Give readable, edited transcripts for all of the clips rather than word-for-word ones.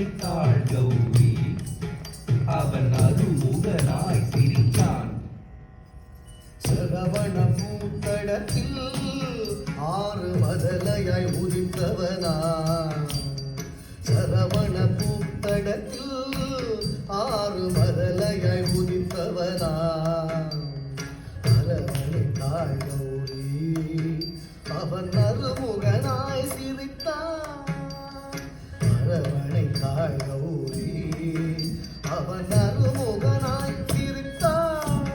அரவணைத்தாள் கௌரி. அவன் அருமுகனாய் சிரித்தான். சரவண பூத்தடத்தில் ஆறு மதலையாய் உதித்தவனா. சரவண பூத்தடத்தில் ஆறு மதலையாய் உதித்தவனா. அரவணைத்தாள் கௌரி. அவன் அருமுகனாய் சிரித்தான். அரவணைத்தாள் கௌரி. அவன் அருமுகனாய் சிரித்தான்.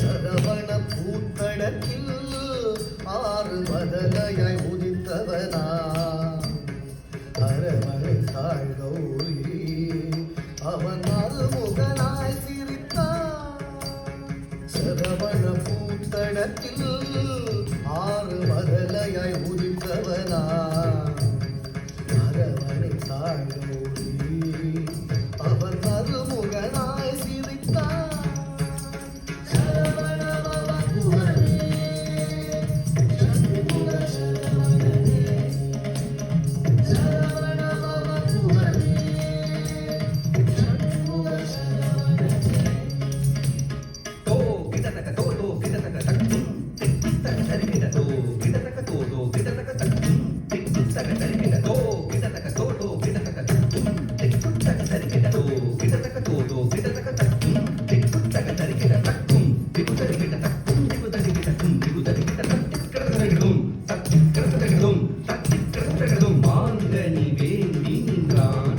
சரவண பூத்தடத்தில் ஆறு மதலையாய் உதித்தவனா. அரவணைத்தாள் கௌரி. அவன் அருமுகனாய் சிரித்தான். சரவண பூத்தடத்தில் ஆறு மதலையாய் உதித்தவனா. அரவணைத்தாள் கௌரி. அவன் அருமுகனாய் சிரித்தான். மாங்கனி வேண்டி நின்றான்.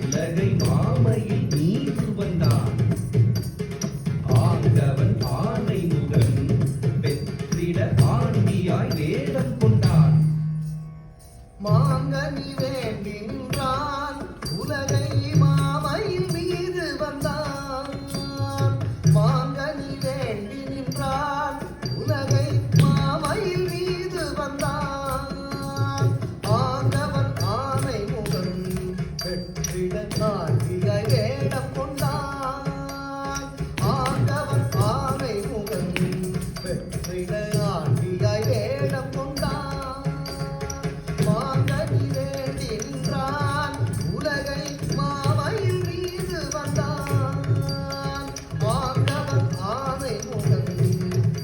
உலகை மாமையில் நீர் வந்தான். ஆண்டவன் ஆனை முகன் பெற்றிட ஆண்டியாய் வேடம் கொண்டான். மாங்கனி வேண்டி நின்றான். உலகை மாமையில் மீது வந்தான். மாங்கனி வேண்டி நின்றான். உலகை மாமையில் மீது வந்தான். ஆண்டவன் ஆனை முகன் பெற்றிட ஆண்டியாய் வேடம் கொண்டான். ஆண்டவன் ஆனை முகன் பெற்றிட ஆண்டியாய் வேடம் கொண்டான். மாங்கனி வேண்டி நின்றான். உலகை மாமையில் மீது வந்தான். ஆண்டவன் ஆனை முகன்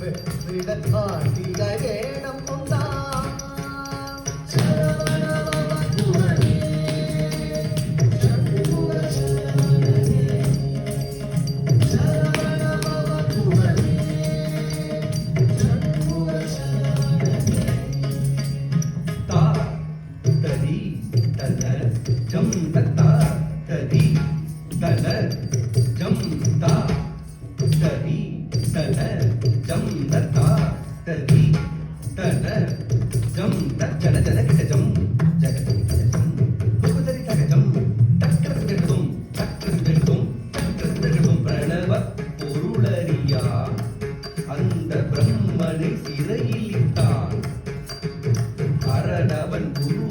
பெற்றிட ஆண்டியாய் வேடம் கொண்டான். ஜம் தத்தா ததி தல ஜம் தா ததி தல ஜம் தத்தா ததி தல ஜம் ஜன ஜன கிட்ட ஜம் ஜகதி ஜம் புகுதரி தகஜம் தக்கரதும் தக்கரதும் தக்கரதும் பிரணவ பொருளறியா அந்த பிரம்மனை சிறையில் இட்டான். அரணவன் குரு